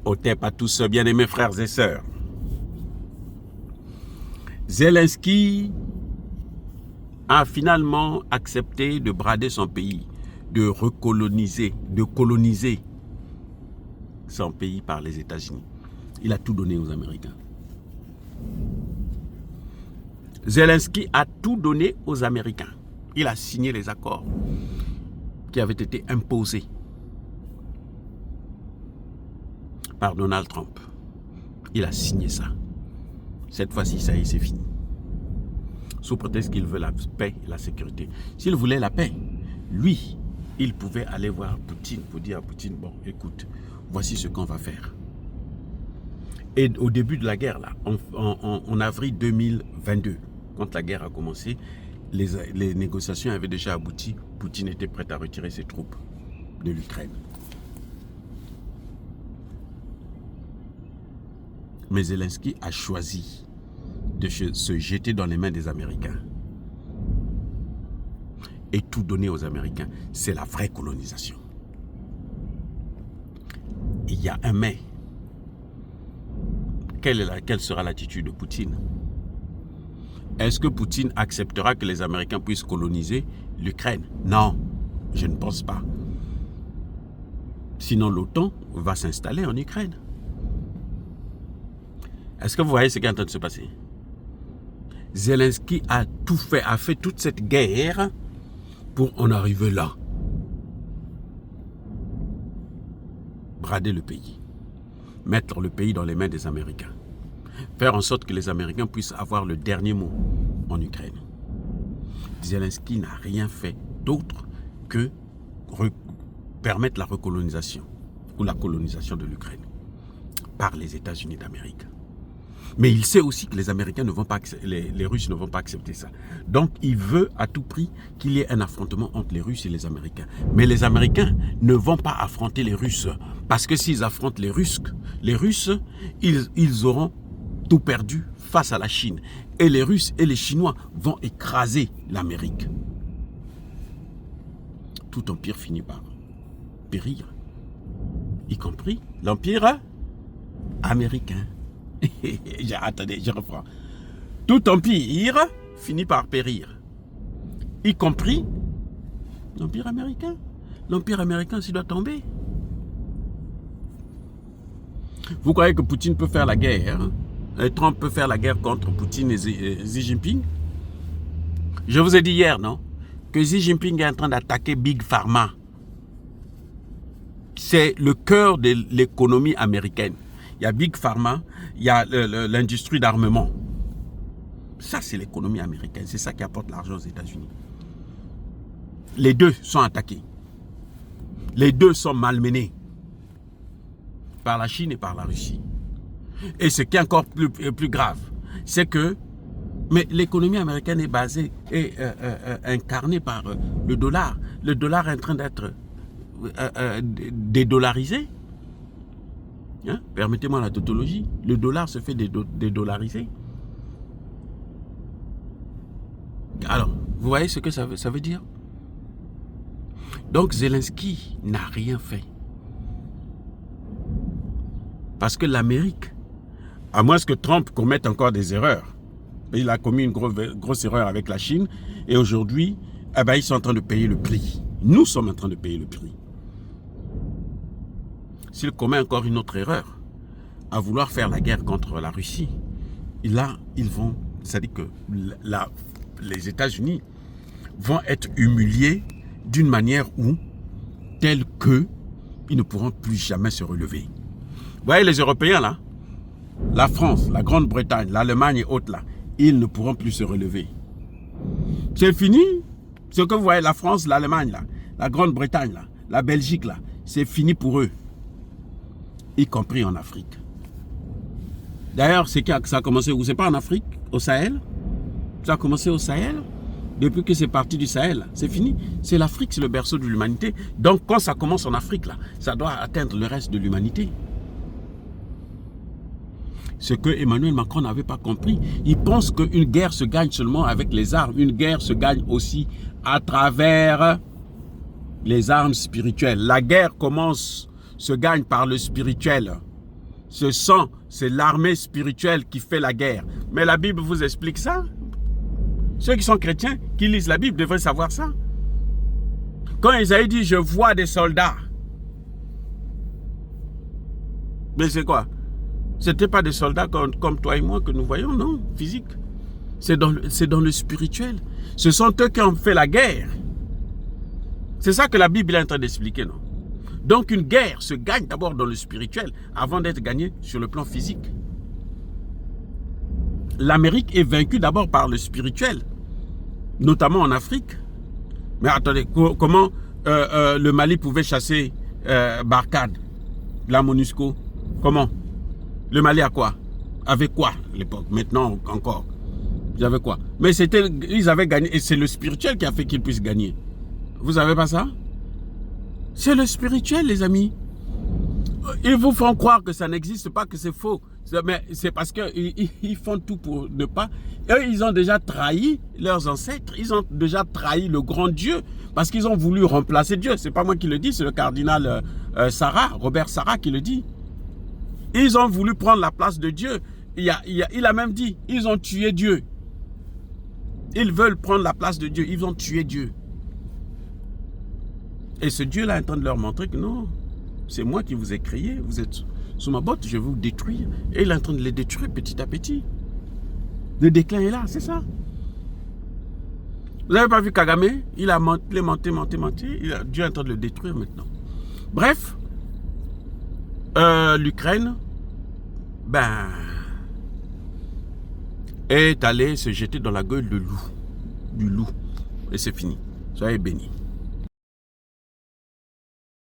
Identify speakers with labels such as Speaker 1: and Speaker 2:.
Speaker 1: Otep à tous, bien-aimés frères et sœurs. Zelensky a finalement accepté de brader son pays, de coloniser son pays par les États-Unis. Il a tout donné aux Américains. Zelensky a tout donné aux Américains. Il a signé les accords qui avaient été imposés par Donald Trump. Il a signé ça. Cette fois-ci, ça y est, c'est fini. Sous prétexte qu'il veut la paix et la sécurité. S'il voulait la paix, lui, il pouvait aller voir Poutine pour dire à Poutine, bon, écoute, voici ce qu'on va faire. Et au début de la guerre, là, en avril 2022, quand la guerre a commencé, les négociations avaient déjà abouti. Poutine était prêt à retirer ses troupes de l'Ukraine. Mais Zelensky a choisi de se jeter dans les mains des Américains et tout donner aux Américains. C'est la vraie colonisation. Il y a un mais. Quelle sera l'attitude de Poutine? Est-ce que Poutine acceptera que les Américains puissent coloniser l'Ukraine? Non, je ne pense pas. Sinon, l'OTAN va s'installer en Ukraine. Est-ce que vous voyez ce qui est en train de se passer? Zelensky a tout fait, a fait toute cette guerre pour en arriver là. Brader le pays. Mettre le pays dans les mains des Américains. Faire en sorte que les Américains puissent avoir le dernier mot en Ukraine. Zelensky n'a rien fait d'autre que permettre la recolonisation ou la colonisation de l'Ukraine par les États-Unis d'Amérique. Mais il sait aussi que les Américains ne vont pas, les Russes ne vont pas accepter ça. Donc il veut à tout prix qu'il y ait un affrontement entre les Russes et les Américains. Mais les Américains ne vont pas affronter les Russes. Parce que s'ils affrontent les Russes, ils auront tout perdu face à la Chine. Et les Russes et les Chinois vont écraser l'Amérique. Tout empire finit par périr. Y compris l'empire américain. Attendez, je reprends. Tout empire finit par périr. Y compris l'empire américain. L'empire américain s'il doit tomber. Vous croyez que Poutine peut faire la guerre? Trump peut faire la guerre contre Poutine et Xi Jinping? Je vous ai dit hier, non? Que Xi Jinping est en train d'attaquer Big Pharma. C'est le cœur de l'économie américaine. Il y a Big Pharma, il y a l'industrie d'armement. Ça, c'est l'économie américaine. C'est ça qui apporte l'argent aux États-Unis. Les deux sont attaqués. Les deux sont malmenés par la Chine et par la Russie. Et ce qui est encore plus grave, c'est que l'économie américaine est basée et incarnée par le dollar. Le dollar est en train d'être dédollarisé. Hein? Permettez-moi la tautologie. Le dollar se fait dédollariser. Alors, vous voyez ce que ça veut dire? Donc Zelensky n'a rien fait. Parce que l'Amérique, à moins que Trump commette encore des erreurs, il a commis une grosse erreur avec la Chine, et aujourd'hui, ils sont en train de payer le prix. Nous sommes en train de payer le prix. S'il commet encore une autre erreur, à vouloir faire la guerre contre la Russie, là, c'est-à-dire que les États-Unis vont être humiliés d'une manière telle que ils ne pourront plus jamais se relever. Vous voyez les Européens là, la France, la Grande-Bretagne, l'Allemagne et autres là, ils ne pourront plus se relever. C'est fini. Ce que vous voyez, la France, l'Allemagne là, la Grande-Bretagne là, la Belgique là, c'est fini pour eux. Y compris en Afrique. D'ailleurs, ça a commencé où? C'est pas en Afrique, au Sahel. Ça a commencé au Sahel. Depuis que c'est parti du Sahel, c'est fini. C'est l'Afrique, c'est le berceau de l'humanité. Donc quand ça commence en Afrique, là, ça doit atteindre le reste de l'humanité. Ce que Emmanuel Macron n'avait pas compris. Il pense qu'une guerre se gagne seulement avec les armes. Une guerre se gagne aussi à travers les armes spirituelles. La guerre se gagne par le spirituel. c'est l'armée spirituelle qui fait la guerre. Mais la Bible vous explique ça. Ceux qui sont chrétiens, qui lisent la Bible, devraient savoir ça. Quand Isaïe dit « Je vois des soldats », mais c'est quoi? Ce n'était pas des soldats comme toi et moi que nous voyons, non, physique. C'est dans le spirituel. Ce sont eux qui ont fait la guerre. C'est ça que la Bible est en train d'expliquer, non? Donc une guerre se gagne d'abord dans le spirituel avant d'être gagnée sur le plan physique. L'Amérique est vaincue d'abord par le spirituel, notamment en Afrique. Mais attendez, comment le Mali pouvait chasser Barkhane, la MONUSCO? Comment? Le Mali a quoi? Avec quoi à l'époque? Maintenant encore. Ils avaient quoi? Mais ils avaient gagné, et c'est le spirituel qui a fait qu'ils puissent gagner. Vous savez pas ça? C'est le spirituel, les amis. Ils vous font croire que ça n'existe pas, que c'est faux. Mais c'est parce qu'ils font tout pour ne pas... Eux, ils ont déjà trahi leurs ancêtres. Ils ont déjà trahi le grand Dieu. Parce qu'ils ont voulu remplacer Dieu. C'est pas moi qui le dis, c'est le cardinal Robert Sarah qui le dit. Ils ont voulu prendre la place de Dieu. Il a même dit, ils ont tué Dieu. Ils veulent prendre la place de Dieu. Ils ont tué Dieu. Et ce Dieu-là est en train de leur montrer que non, c'est moi qui vous ai créé, vous êtes sous ma botte, je vais vous détruire. Et il est en train de les détruire petit à petit. Le déclin est là, c'est ça. Vous n'avez pas vu Kagame? Il a monté. Dieu est en train de le détruire maintenant. Bref, l'Ukraine, est allée se jeter dans la gueule du loup. Et c'est fini. Soyez bénis.